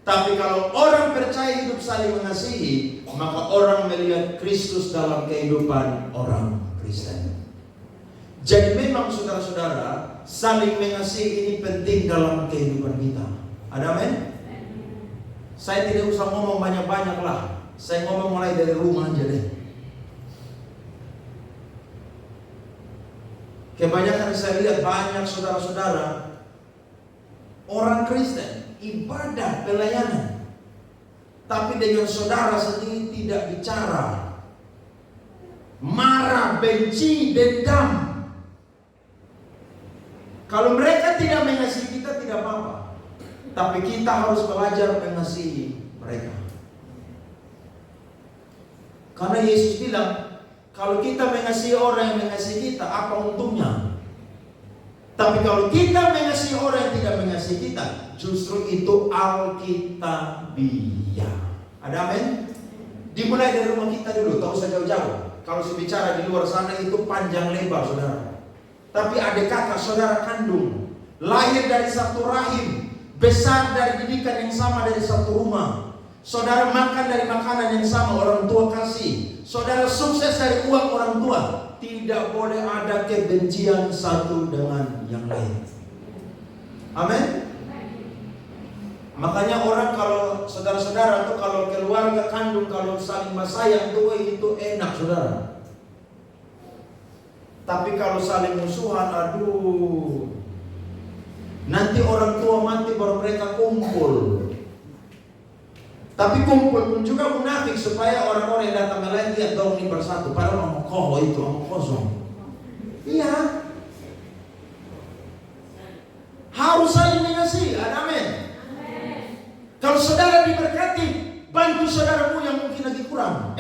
Tapi kalau orang percaya hidup saling mengasihi, maka orang melihat Kristus dalam kehidupan orang Kristen. Jadi memang saudara-saudara, saling mengasihi ini penting dalam kehidupan kita. Ada amin? Saya tidak usah ngomong banyak-banyak lah. Saya ngomong mulai dari rumah aja deh. Kebanyakan saya lihat banyak saudara-saudara orang Kristen, ibadah, pelayanan, tapi dengan saudara sendiri tidak bicara, marah, benci, dendam. Kalau mereka tidak mengasihi kita tidak apa-apa, tapi kita harus belajar mengasihi mereka. Karena Yesus bilang, kalau kita mengasihi orang yang mengasihi kita, apa untungnya? Tapi kalau kita mengasihi orang yang tidak mengasihi kita, justru itu alkitabiah. Ada amin? Dimulai dari rumah kita dulu, tahu usah jauh-jauh. Kalau saya bicara di luar sana itu panjang lebar, saudara. Tapi adik kakak, saudara kandung, lahir dari satu rahim, besar dari didikan yang sama dari satu rumah. Saudara makan dari makanan yang sama, orang tua kasih. Saudara sukses dari uang orang tua. Tidak boleh ada kebencian satu dengan yang lain. Amin. Makanya orang kalau saudara-saudara tuh kalau keluarga kandung kalau saling sayang tuh itu enak, saudara. Tapi kalau saling musuhan, aduh. Nanti orang tua mati baru mereka kumpul. Tapi kumpul pun juga munafik supaya orang-orang yang datang lain lihat dong ini bersatu. Padahal omong koho itu omong kosong. Iya. Harus saling mengasihi. Amin. Kalau saudara diberkati, bantu saudaramu yang mungkin lagi kurang.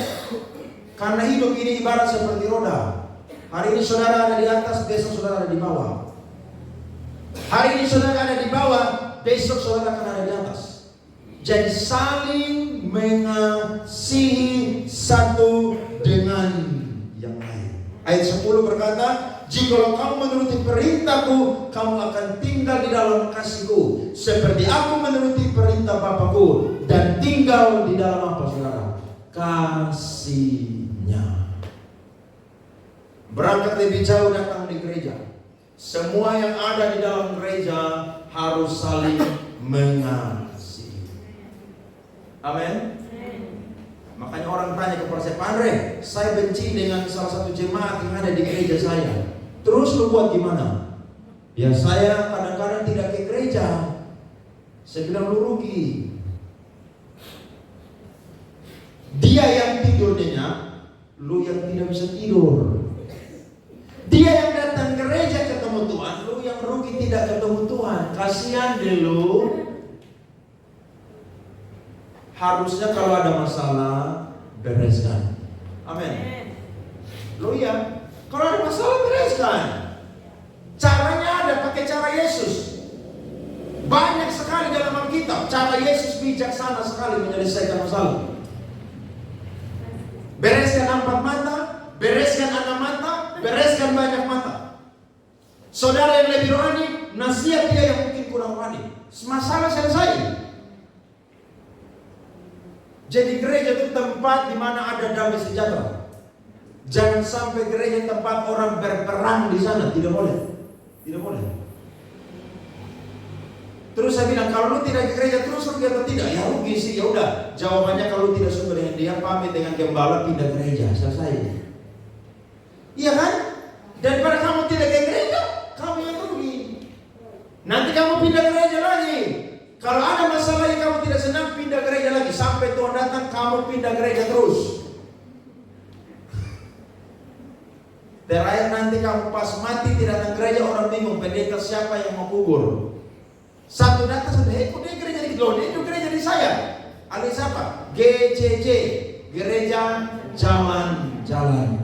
Karena hidup ini ibarat seperti roda. Hari ini saudara ada di atas, besok saudara ada di bawah. Hari ini saudara ada di bawah, besok saudara akan ada di atas. Jadi saling mengasihi satu dengan yang lain. Ayat 10 berkata, jikalau kamu menuruti perintahku, kamu akan tinggal di dalam kasihku, seperti aku menuruti perintah Bapakku dan tinggal di dalam apa, saudara? Kasihnya. Berangkat lebih jauh datang di gereja. Semua yang ada di dalam gereja harus saling mengasihi. Amin. Makanya orang tanya kepada saya, Pak Andre, saya benci dengan salah satu jemaat yang ada di gereja saya. Terus lu buat gimana? Ya saya kadang-kadang tidak ke gereja. Saya bilang lu rugi. Dia yang tidur nyenyak, lu yang tidak bisa tidur. Dia yang datang gereja ketemu Tuhan, lu yang rugi tidak ketemu Tuhan. Kasihan deh lu. Harusnya kalau ada masalah, bereskan. Amin. Lu ya, kalau ada masalah bereskan. Caranya ada, pakai cara Yesus. Banyak sekali dalam Alkitab, cara Yesus bijaksana sekali menyelesaikan masalah. Bereskan 4 mata, bereskan 6 mata, bereskan banyak mata. Saudara yang lebih rohani, nasihat dia yang mungkin kurang rohani. Masalah selesai. Jadi gereja itu tempat di mana ada damai sejahtera. Jangan sampai gereja tempat orang berperang di sana, tidak boleh. Tidak boleh. Terus saya bilang, kalau lu tidak ke gereja terus rugi atau tidak? Ya rugi sih, ya udah. Jawabannya kalau lu tidak suka dengan dia, pamit dengan gembala, pindah gereja, selesai. Iya kan? Daripada kamu tidak ke gereja, kamu yang rugi. Nanti kamu pindah gereja lagi. Kalau ada masalah yang kamu tidak senang, pindah gereja lagi. Sampai Tuhan datang, kamu pindah gereja terus. Terakhir nanti kamu pas mati tidak datang gereja, orang bingung, pendeta siapa yang mau kubur. Satu datang sudah, kok dia gereja di loh, dia itu gereja di saya. Ada siapa? GJJ, Gereja Jalan-Jalan.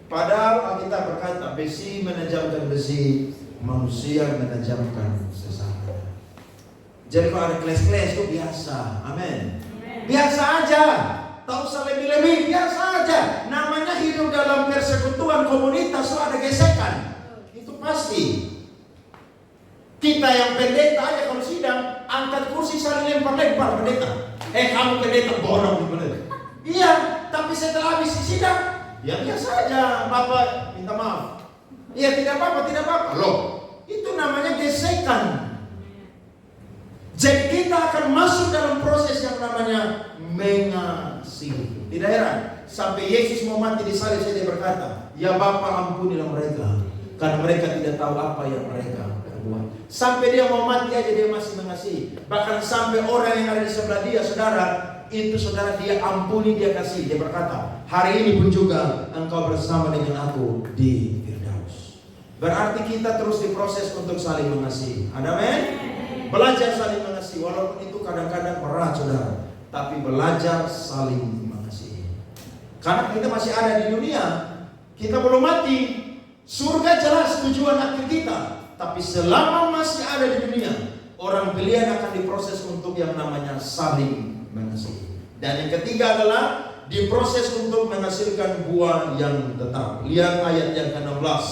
Padahal kita berkata, besi menajamkan besi, manusia menajamkan sesama. Jadi kalau ada kelas-kelas itu biasa. Amin. Biasa aja. Tak usah lebih-lebih, biasa aja. Namanya hidup dalam persekutuan komunitas itu ada gesekan. Itu pasti. Kita yang pendeta aja kalau sidang, angkat kursi saling lempar-lempar pendeta. Kamu pendeta bodoh pendeta. Iya, tapi setelah habis sidang, ya biasa aja. Bapak minta maaf. Iya, tidak apa-apa. Loh, itu namanya gesekan. Jadi kita akan masuk dalam proses yang namanya mengasihi. Tidak heran, sampai Yesus mau mati di salib dia berkata, ya Bapa ampunilah mereka, karena mereka tidak tahu apa yang mereka perbuat. Sampai dia mau mati aja dia masih mengasihi. Bahkan sampai orang yang ada di sebelah dia, saudara, itu saudara dia ampuni, dia kasih. Dia berkata, hari ini pun juga engkau bersama dengan aku di Firdaus. Berarti kita terus diproses untuk saling mengasihi. Amin. Belajar saling mengasihi, walaupun itu kadang-kadang berat, saudara. Tapi belajar saling mengasihi. Karena kita masih ada di dunia, kita belum mati. Surga jelas tujuan akhir kita. Tapi selama masih ada di dunia, orang pilihan akan diproses untuk yang namanya saling mengasihi. Dan yang ketiga adalah diproses untuk menghasilkan buah yang tetap. Lihat ayat yang ke-16.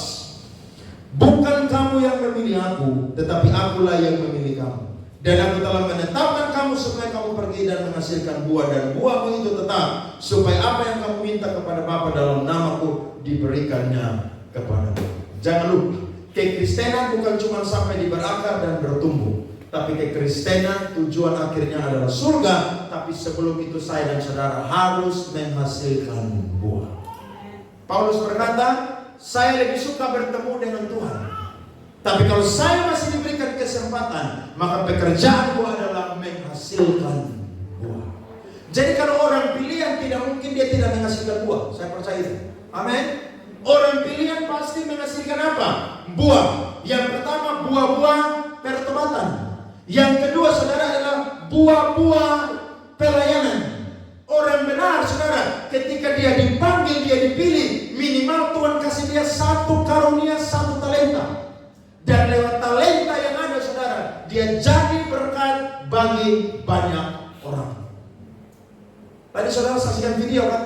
Bukan kamu yang memilih aku, tetapi akulah yang memilih kamu. Dan aku telah menetapkan kamu supaya kamu pergi dan menghasilkan buah, dan buahmu itu tetap, supaya apa yang kamu minta kepada Bapa dalam namaku diberikannya kepadamu. Jangan lupa, kekristenan bukan cuma sampai di berakar dan bertumbuh, tapi kekristenan tujuan akhirnya adalah surga. Tapi sebelum itu saya dan saudara harus menghasilkan buah. Paulus berkata, saya lebih suka bertemu dengan Tuhan. Tapi kalau saya masih diberikan kesempatan, maka pekerjaanku adalah menghasilkan buah. Jadi kalau orang pilihan tidak mungkin dia tidak menghasilkan buah. Saya percaya itu. Amin. Orang pilihan pasti menghasilkan apa? Buah. Yang pertama buah-buah pertobatan. Yang kedua saudara adalah buah-buah pelayanan. Orang benar saudara, ketika dia dipanggil, dia dipilih, minimal Tuhan kasih dia satu karunia, satu talenta. Dan lewat talenta yang ada saudara, dia jadi berkat bagi banyak orang. Tadi saudara saksikan video kan?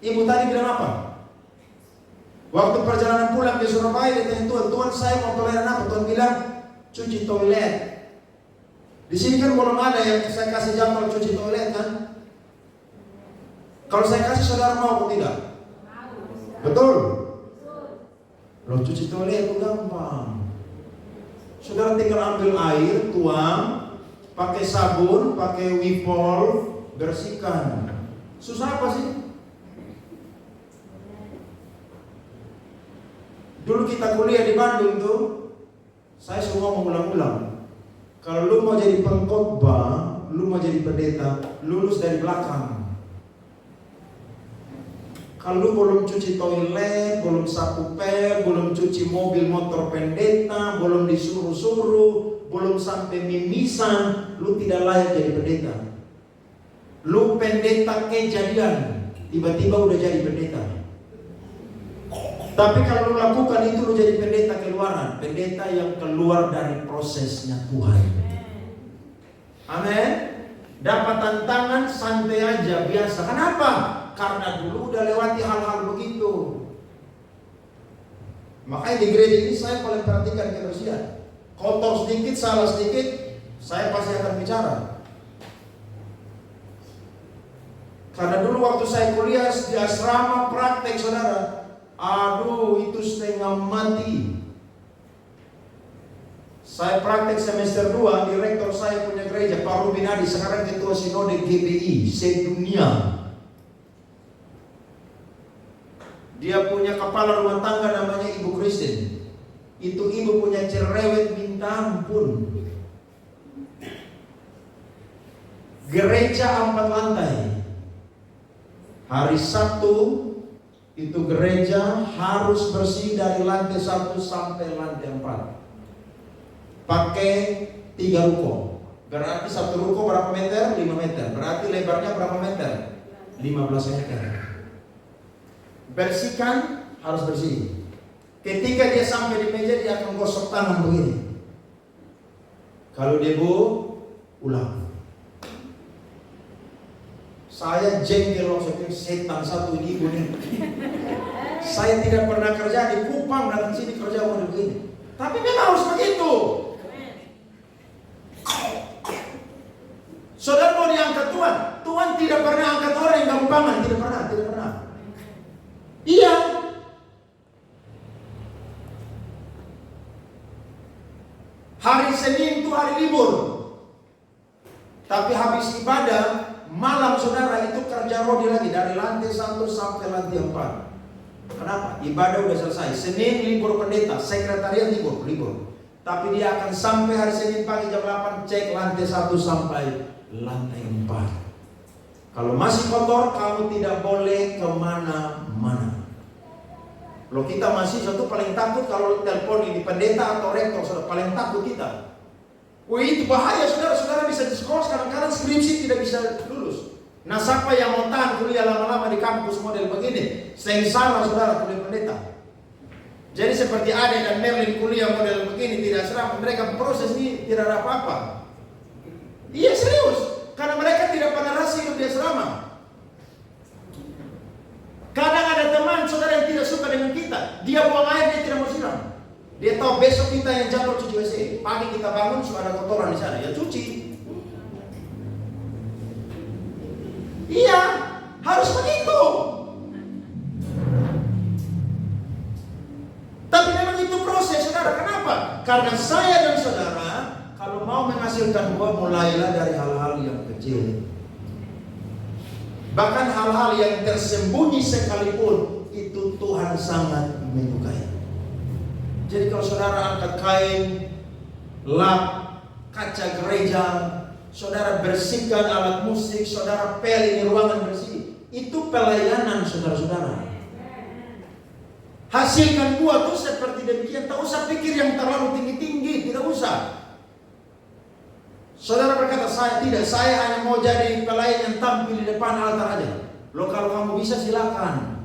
Ibu tadi bilang apa? Waktu perjalanan pulang ke Surabaya, dia tanya Tuhan, Tuhan saya mau pelayanan apa? Tuhan bilang, cuci toilet. Di sini kan belum ada yang saya kasih jadwal cuci toilet kan? Kalau saya kasih saudara mau atau tidak? Betul? Loh, cuci toilet itu gampang. Saudara tinggal ambil air, tuang, pakai sabun, pakai wipol, bersihkan. Susah apa sih? Dulu kita kuliah di Bandung tuh, saya semua mengulang-ulang. Kalau lu mau jadi pengkhotbah, lu mau jadi pendeta, lulus dari belakang. Kalau belum cuci toilet, belum sapu pel, belum cuci mobil motor pendeta, belum disuruh-suruh, belum sampai mimisan, lu tidak layak jadi pendeta. Lu pendeta kejadian, tiba-tiba udah jadi pendeta. Tapi kalau lu lakukan itu, lu jadi pendeta keluaran, pendeta yang keluar dari prosesnya Tuhan. Amin. Dapat tantangan santai aja, biasa. Kenapa? Karena dulu udah lewati hal-hal begitu. Makanya di gereja ini saya paling perhatikan kebersihan. Kotor sedikit, salah sedikit, saya pasti akan bicara. Karena dulu waktu saya kuliah di asrama praktek saudara, aduh itu setengah mati. Saya praktek semester 2, direktur saya punya gereja, Pak Rubinadi, sekarang ketua sinode GBI sedunia. Dia punya kepala rumah tangga namanya Ibu Kristen. Itu ibu punya cerewet minta ampun. Gereja 4 lantai. Hari Sabtu itu gereja harus bersih dari lantai 1 sampai lantai 4. Pakai 3 ruko. Berarti satu ruko berapa meter? 5 meter. Berarti lebarnya berapa meter? 15 meter. Bersihkan, harus bersih. Ketika dia sampai di meja, dia akan gosok tangan begini. Kalau debu, ulang. Saya jengkel waktu itu, setan satu ini ibu nih. Saya tidak pernah kerja di Kupang, datang sini kerja model begini. Tapi memang harus begitu. Saudara mau diangkat Tuhan, Tuhan tidak pernah angkat orang yang gampangan, tidak pernah. Iya. Hari Senin itu hari libur. Tapi habis ibadah, malam saudara itu kerja rodi lagi dari lantai 1 sampai lantai 4. Kenapa? Ibadah udah selesai. Senin libur pendeta, sekretariat libur. Tapi dia akan sampai hari Senin pagi jam 8 cek lantai 1 sampai lantai 4. Kalau masih kotor, kamu tidak boleh kemana-mana. Loh, kita masih satu paling takut kalau telepon ini pendeta atau rektor, saudara, paling takut kita. Wah, itu bahaya saudara bisa di sekolah kadang-kadang skripsi tidak bisa lulus. Nah, siapa yang mau tahan kuliah lama-lama di kampus model begini? Saya salah saudara kuliah pendeta. Jadi seperti Ade dan Merlin kuliah model begini tidak seram, mereka proses ini tidak ada apa-apa. Iya serius, karena mereka tidak pernah rasa hidup dia selama. Kadang ada teman saudara yang tidak suka dengan kita, dia buang air dia tidak mau siram. Dia tahu besok kita yang jadwal cuci WC. Pagi kita bangun sudah ada kotoran di sana, ya cuci. Iya, harus begitu. Tapi memang itu proses, saudara. Kenapa? Karena saya dan saudara, kalau mau menghasilkan buah, mulailah dari hal-hal yang kecil. Bahkan hal-hal yang tersembunyi sekalipun, itu Tuhan sangat menyukai. Jadi kalau saudara angkat kain, lap kaca gereja, saudara bersihkan alat musik, saudara pel ini ruangan bersih, itu pelayanan saudara-saudara. Hasilkan buah tuh seperti demikian. Tak usah pikir yang terlalu tinggi-tinggi, tidak usah. Saudara berkata, saya hanya mau jadi pelayan yang tampil di depan altar aja. Loh, kalau kamu bisa silakan.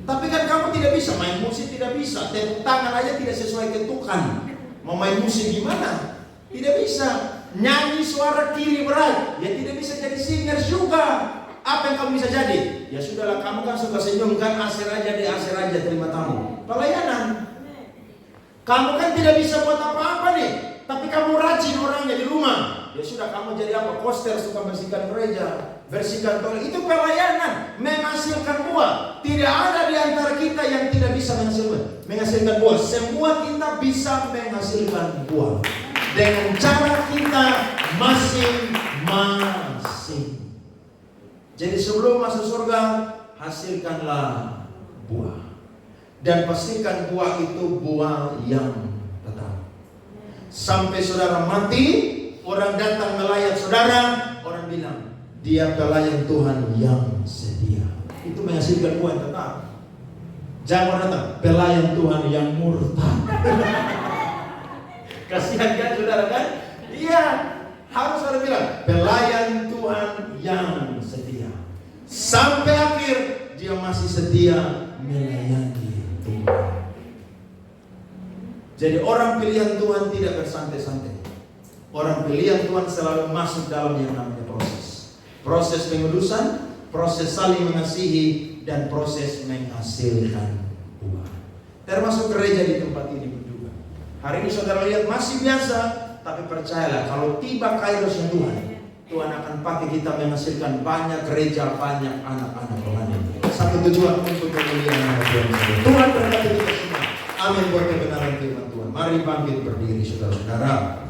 Tapi kan kamu tidak bisa, main musik tidak bisa, tepuk tangan aja tidak sesuai ketukan. Mau main musik gimana? Tidak bisa. Nyanyi suara kiri berat, ya tidak bisa jadi singer juga. Apa yang kamu bisa jadi? Ya sudahlah, kamu kan suka senyum kan, asir aja terima tamu. Pelayanan. Kamu kan tidak bisa buat apa-apa nih, tapi kamu rajin orangnya di rumah. Ya sudah, kamu jadi apa? Koster, suka bersihkan gereja, bersihkan toilet. Itu pelayanan, menghasilkan buah. Tidak ada di antara kita yang tidak bisa menghasilkan buah. Semua kita bisa menghasilkan buah dengan cara kita masing-masing. Jadi sebelum masuk surga, hasilkanlah buah. Dan pastikan buah itu buah yang tetap. Sampai saudara mati, orang datang melayat saudara, orang bilang, dia pelayan Tuhan yang setia. Itu menghasilkan buah yang tetap. Jangan datang, pelayan Tuhan yang murtad. Kasihan kan saudara kan? Iya, harus ada bilang, pelayan Tuhan yang setia. Sampai akhir, dia masih setia melayani Tuhan. Jadi orang pilihan Tuhan tidak bersantai-santai. Orang pilihan Tuhan selalu masuk dalam yang namanya proses. Proses pengudusan, proses saling mengasihi, dan proses menghasilkan buah. Termasuk gereja di tempat ini juga. Hari ini saudara lihat masih biasa, tapi percayalah kalau tiba kairosnya Tuhan akan pakai kita menghasilkan banyak gereja, banyak anak-anak rohani. Satu tujuan untuk kemuliaan nama Tuhan. Tuhan berkati kita semua. Amin buat kebenaran firman Tuhan. Mari bangkit berdiri saudara-saudara.